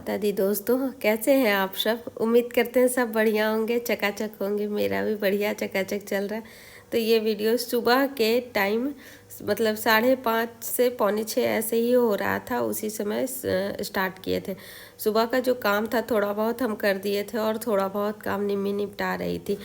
माता दी दोस्तों, कैसे हैं आप सब। उम्मीद करते हैं सब बढ़िया होंगे, चकाचक होंगे। मेरा भी बढ़िया चकाचक चल रहा है। तो ये वीडियो सुबह के टाइम मतलब 5:30 से 5:45 ऐसे ही हो रहा था, उसी समय स्टार्ट किए थे। सुबह का जो काम था थोड़ा बहुत हम कर दिए थे और थोड़ा बहुत काम निम्मी निपटा रही थी।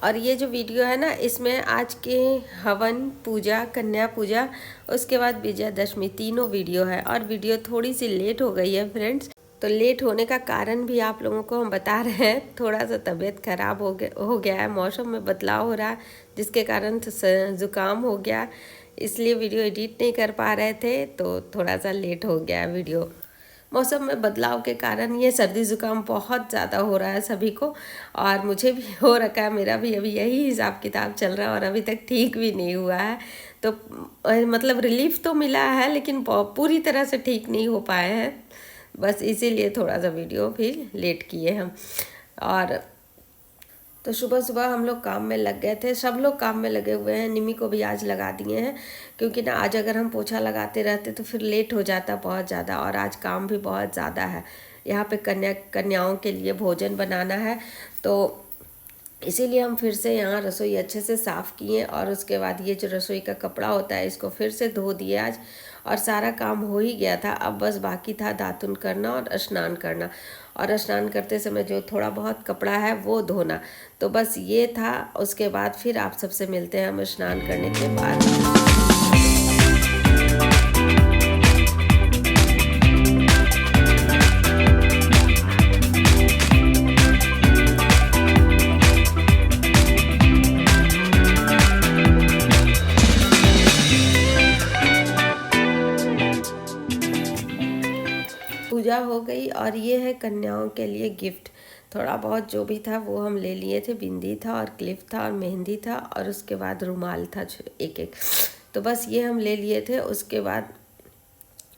और ये जो वीडियो है ना, इसमें आज के हवन पूजा, कन्या पूजा, उसके बाद विजयादशमी, तीनों वीडियो है। और वीडियो थोड़ी सी लेट हो गई है फ्रेंड्स। तो लेट होने का कारण भी आप लोगों को हम बता रहे हैं। थोड़ा सा तबीयत खराब हो गया है, मौसम में बदलाव हो रहा है जिसके कारण ज़ुकाम हो गया, इसलिए वीडियो एडिट नहीं कर पा रहे थे, तो थोड़ा सा लेट हो गया वीडियो। मौसम में बदलाव के कारण ये सर्दी ज़ुकाम बहुत ज़्यादा हो रहा है सभी को, और मुझे भी हो रखा है। मेरा भी अभी यही हिसाब किताब चल रहा है और अभी तक ठीक भी नहीं हुआ है। तो मतलब रिलीफ तो मिला है, लेकिन पूरी तरह से ठीक नहीं हो पाए हैं। बस इसीलिए थोड़ा सा वीडियो फिर लेट किए हम। और तो सुबह सुबह हम लोग काम में लग गए थे, सब लोग काम में लगे हुए हैं। निमी को भी आज लगा दिए हैं, क्योंकि ना आज अगर हम पोछा लगाते रहते तो फिर लेट हो जाता बहुत ज़्यादा, और आज काम भी बहुत ज़्यादा है। यहाँ पे कन्याओं के लिए भोजन बनाना है, तो इसीलिए हम फिर से यहाँ रसोई अच्छे से साफ़ किए। और उसके बाद ये जो रसोई का कपड़ा होता है इसको फिर से धो दिए आज, और सारा काम हो ही गया था। अब बस बाकी था दातुन करना और स्नान करना, और स्नान करते समय जो थोड़ा बहुत कपड़ा है वो धोना। तो बस ये था। उसके बाद फिर आप सबसे मिलते हैं हम स्नान करने के बाद। पूजा हो गई, और ये है कन्याओं के लिए गिफ्ट। थोड़ा बहुत जो भी था वो हम ले लिए थे। बिंदी था और क्लिप था और मेहंदी था, और उसके बाद रुमाल था एक एक। तो बस ये हम ले लिए थे। उसके बाद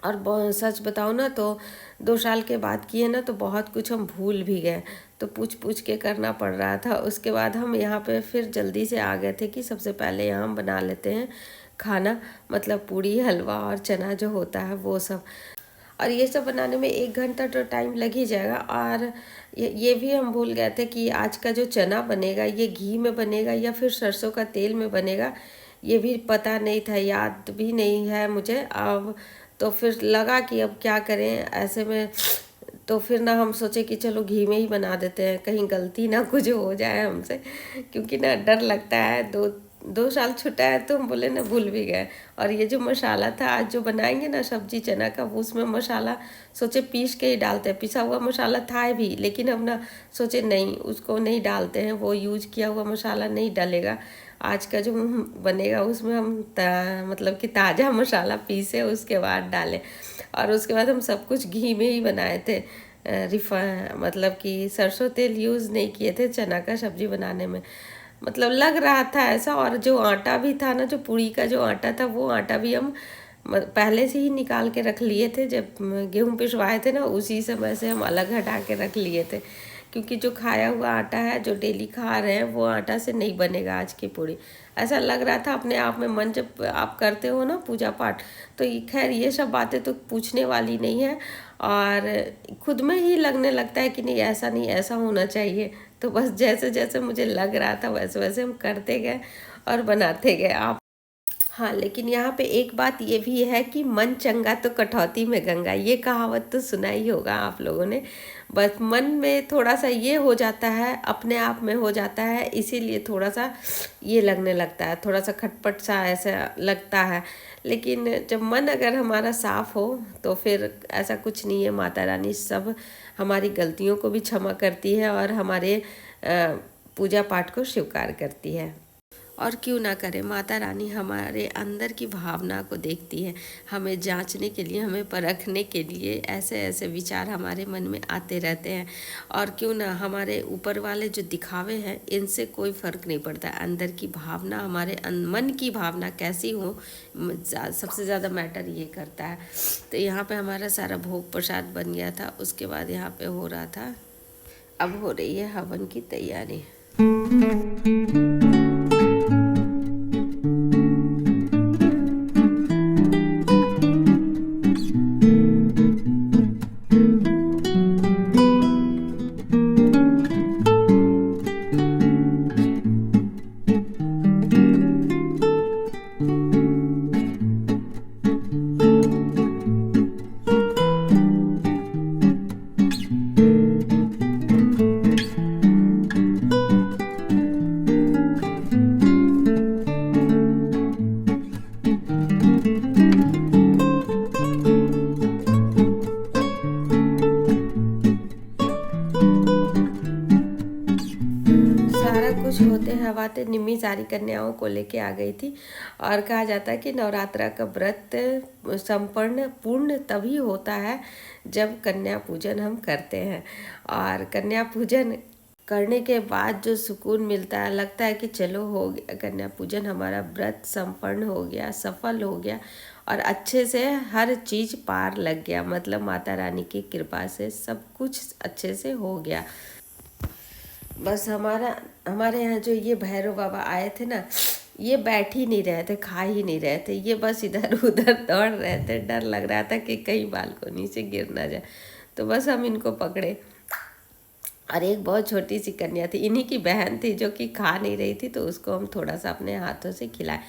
और सच बताऊँ ना तो 2 साल के बाद किए ना तो बहुत कुछ हम भूल भी गए, तो पूछ पूछ के करना पड़ रहा था। उसके बाद हम यहाँ पे फिर जल्दी से आ गए थे कि सबसे पहले यहाँ हम बना लेते हैं खाना, मतलब पूड़ी, हलवा और चना जो होता है वो सब। और ये सब बनाने में 1 घंटा तो टाइम लग ही जाएगा। और ये भी हम भूल गए थे कि आज का जो चना बनेगा ये घी में बनेगा या फिर सरसों का तेल में बनेगा, ये भी पता नहीं था, याद भी नहीं है मुझे अब। तो फिर लगा कि अब क्या करें ऐसे में। तो फिर ना हम सोचे कि चलो घी में ही बना देते हैं, कहीं गलती ना कुछ हो जाए हमसे, क्योंकि ना डर लगता है। 2 साल छुटा है तो हम बोले ना भूल भी गए। और ये जो मसाला था आज जो बनाएंगे ना सब्जी चना का, वो उसमें मसाला सोचे पीस के ही डालते हैं। पिसा हुआ मसाला था भी, लेकिन हम ना सोचे नहीं उसको नहीं डालते हैं, वो यूज किया हुआ मसाला नहीं डालेगा। आज का जो बनेगा उसमें हम मतलब कि ताज़ा मसाला पीसे उसके बाद डालें। और उसके बाद हम सब कुछ घी में ही बनाए थे। मतलब कि सरसों तेल यूज़ नहीं किए थे चना का सब्जी बनाने में, मतलब लग रहा था ऐसा। और जो आटा भी था ना, जो पूड़ी का जो आटा था, वो आटा भी हम पहले से ही निकाल के रख लिए थे। जब गेहूँ पिसवाए थे ना, उसी समय से हम अलग हटा के रख लिए थे, क्योंकि जो खाया हुआ आटा है जो डेली खा रहे हैं वो आटा से नहीं बनेगा आज की पूड़ी। ऐसा लग रहा था अपने आप में। मन जब आप करते हो ना पूजा पाठ, तो खैर ये सब बातें तो पूछने वाली नहीं है, और खुद में ही लगने लगता है कि नहीं ऐसा नहीं, ऐसा होना चाहिए। तो बस जैसे जैसे मुझे लग रहा था वैसे वैसे हम करते गए और बनाते गए। आप हाँ, लेकिन यहाँ पे एक बात ये भी है कि मन चंगा तो कटौती में गंगा, ये कहावत तो सुना ही होगा आप लोगों ने। बस मन में थोड़ा सा ये हो जाता है, अपने आप में हो जाता है, इसीलिए थोड़ा सा ये लगने लगता है, थोड़ा सा खटपट सा ऐसा लगता है। लेकिन जब मन अगर हमारा साफ हो तो फिर ऐसा कुछ नहीं है। माता रानी सब हमारी गलतियों को भी क्षमा करती है और हमारे पूजा पाठ को स्वीकार करती है। और क्यों ना करे, माता रानी हमारे अंदर की भावना को देखती है। हमें जांचने के लिए, हमें परखने के लिए ऐसे ऐसे विचार हमारे मन में आते रहते हैं। और क्यों ना, हमारे ऊपर वाले जो दिखावे हैं इनसे कोई फ़र्क नहीं पड़ता। अंदर की भावना, हमारे मन की भावना कैसी हो, सबसे ज़्यादा मैटर ये करता है। तो यहाँ पे हमारा सारा भोग प्रसाद बन गया था। उसके बाद यहाँ पे हो रहा था, अब हो रही है हवन की तैयारी। सारा कुछ होते हवाते निम्मी सारी कन्याओं को लेके आ गई थी। और कहा जाता है कि नवरात्रा का व्रत संपन्न पूर्ण तभी होता है जब कन्या पूजन हम करते हैं। और कन्या पूजन करने के बाद जो सुकून मिलता है, लगता है कि चलो हो गया कन्या पूजन, हमारा व्रत संपन्न हो गया, सफल हो गया और अच्छे से हर चीज़ पार लग गया। मतलब माता रानी की कृपा से सब कुछ अच्छे से हो गया। बस हमारे यहाँ जो ये भैरव बाबा आए थे ना, ये बैठ ही नहीं रहे थे, खा ही नहीं रहे थे, ये बस इधर उधर दौड़ रहे थे। डर लग रहा था कि कहीं बालकोनी से गिर ना जाए, तो बस हम इनको पकड़े। और एक बहुत छोटी सी कन्या थी, इन्हीं की बहन थी, जो कि खा नहीं रही थी, तो उसको हम थोड़ा सा अपने हाथों से खिलाए।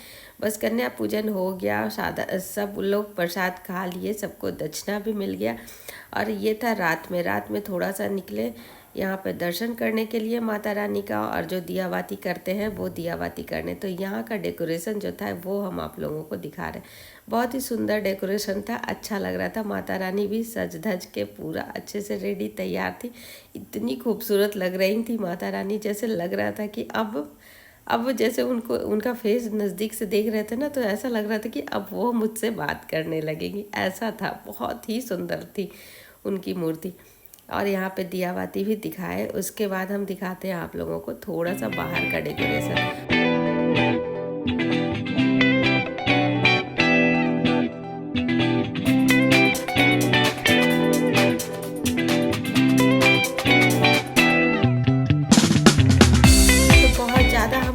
बस कन्या पूजन हो गया, सब लोग प्रसाद खा लिए, सबको दक्षिणा भी मिल गया। और ये था रात में थोड़ा सा निकले यहाँ पे दर्शन करने के लिए माता रानी का, और जो दिया बाती करते हैं वो दिया बाती करने। तो यहाँ का डेकोरेशन जो था वो हम आप लोगों को दिखा रहे हैं। बहुत ही सुंदर डेकोरेशन था, अच्छा लग रहा था। माता रानी भी सज धज के पूरा अच्छे से रेडी तैयार थी। इतनी खूबसूरत लग रही थी माता रानी, जैसे लग रहा था कि अब जैसे उनका फेस नज़दीक से देख रहे थे ना, तो ऐसा लग रहा था कि अब वो मुझसे बात करने लगेंगी। ऐसा था, बहुत ही सुंदर थी उनकी मूर्ति। और यहाँ पे दिया बाती भी दिखाए। उसके बाद हम दिखाते हैं आप लोगों को थोड़ा सा बाहर का डेकोरेशन।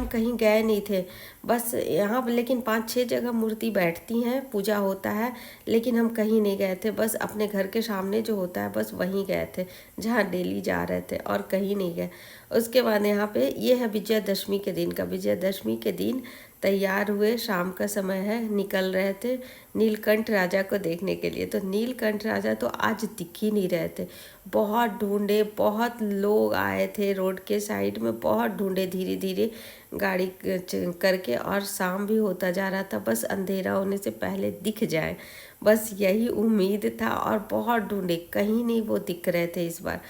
कहीं गए नहीं थे, बस यहाँ लेकिन 5-6 जगह मूर्ति बैठती हैं, पूजा होता है, लेकिन हम कहीं नहीं गए थे। बस अपने घर के सामने जो होता है बस वहीं गए थे, जहाँ डेली जा रहे थे, और कहीं नहीं गए। उसके बाद यहाँ पे ये है विजयदशमी के दिन का। विजयदशमी के दिन तैयार हुए, शाम का समय है, निकल रहे थे नीलकंठ राजा को देखने के लिए। तो नीलकंठ राजा तो आज दिख ही नहीं रहे थे, बहुत ढूंढे, बहुत लोग आए थे रोड के साइड में, बहुत ढूंढे धीरे धीरे गाड़ी करके, और शाम भी होता जा रहा था, बस अंधेरा होने से पहले दिख जाए, बस यही उम्मीद था। और बहुत ढूंढे, कहीं नहीं वो दिख रहे थे इस बार।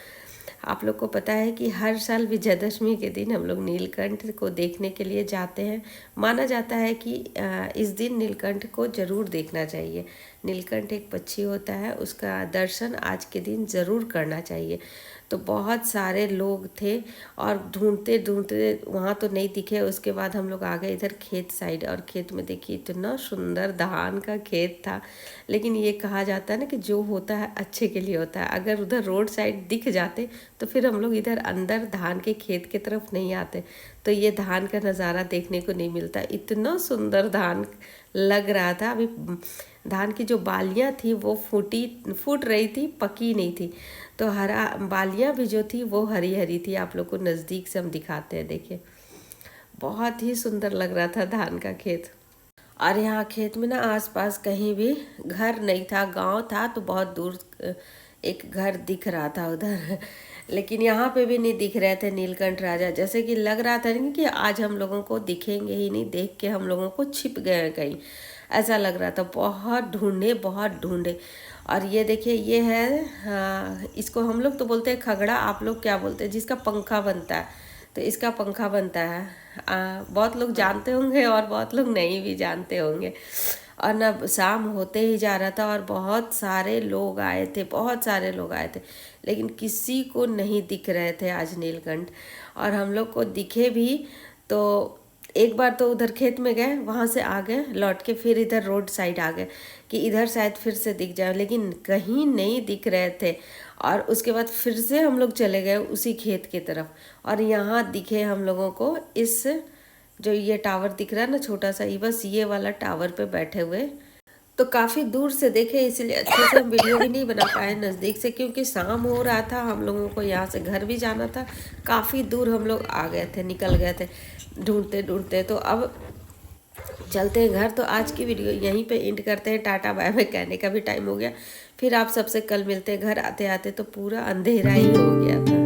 आप लोग को पता है कि हर साल विजयदशमी के दिन हम लोग नीलकंठ को देखने के लिए जाते हैं। माना जाता है कि इस दिन नीलकंठ को ज़रूर देखना चाहिए। नीलकंठ एक पक्षी होता है, उसका दर्शन आज के दिन ज़रूर करना चाहिए। तो बहुत सारे लोग थे, और ढूंढते ढूंढते वहाँ तो नहीं दिखे। उसके बाद हम लोग आ गए इधर खेत साइड, और खेत में देखिए इतना सुंदर धान का खेत था। लेकिन ये कहा जाता है ना कि जो होता है अच्छे के लिए होता है। अगर उधर रोड साइड दिख जाते तो फिर हम लोग इधर अंदर धान के खेत की तरफ नहीं आते, तो ये धान का नज़ारा देखने को नहीं मिलता। इतना सुंदर धान लग रहा था। अभी धान की जो बालियाँ थी वो फूट रही थी, पकी नहीं थी, तो हरा बालियाँ भी जो थी वो हरी हरी थी। आप लोग को नज़दीक से हम दिखाते हैं, देखिए बहुत ही सुंदर लग रहा था धान का खेत। और यहाँ खेत में ना आसपास कहीं भी घर नहीं था, गांव था, तो बहुत दूर एक घर दिख रहा था उधर, लेकिन यहाँ पे भी नहीं दिख रहे थे नीलकंठ राजा। जैसे कि लग रहा था कि आज हम लोगों को दिखेंगे ही नहीं, देख के हम लोगों को छिप गए कहीं, ऐसा लग रहा था। बहुत ढूंढे। और ये देखिए, ये है इसको हम लोग तो बोलते हैं खगड़ा, आप लोग क्या बोलते हैं, जिसका पंखा बनता है, तो इसका पंखा बनता है। बहुत लोग जानते होंगे और बहुत लोग नहीं भी जानते होंगे। और ना शाम होते ही जा रहा था, और बहुत सारे लोग आए थे, लेकिन किसी को नहीं दिख रहे थे आज नीलकंठ। और हम लोग को दिखे भी तो एक बार तो उधर खेत में गए, वहाँ से आ गए लौट के, फिर इधर रोड साइड आ गए कि इधर शायद फिर से दिख जाए, लेकिन कहीं नहीं दिख रहे थे। और उसके बाद फिर से हम लोग चले गए उसी खेत की तरफ, और यहाँ दिखे हम लोगों को इस जो ये टावर दिख रहा है ना छोटा सा, ये बस ये वाला टावर पे बैठे हुए। तो काफ़ी दूर से देखे, इसलिए अच्छे से हम वीडियो भी नहीं बना पाए नज़दीक से, क्योंकि शाम हो रहा था, हम लोगों को यहाँ से घर भी जाना था। काफ़ी दूर हम लोग आ गए थे, निकल गए थे ढूंढते ढूंढते। तो अब चलते हैं घर। तो आज की वीडियो यहीं पे एंड करते हैं, टाटा बाय बाय कहने का भी टाइम हो गया। फिर आप सबसे कल मिलते हैं। घर आते आते तो पूरा अंधेरा ही हो गया था।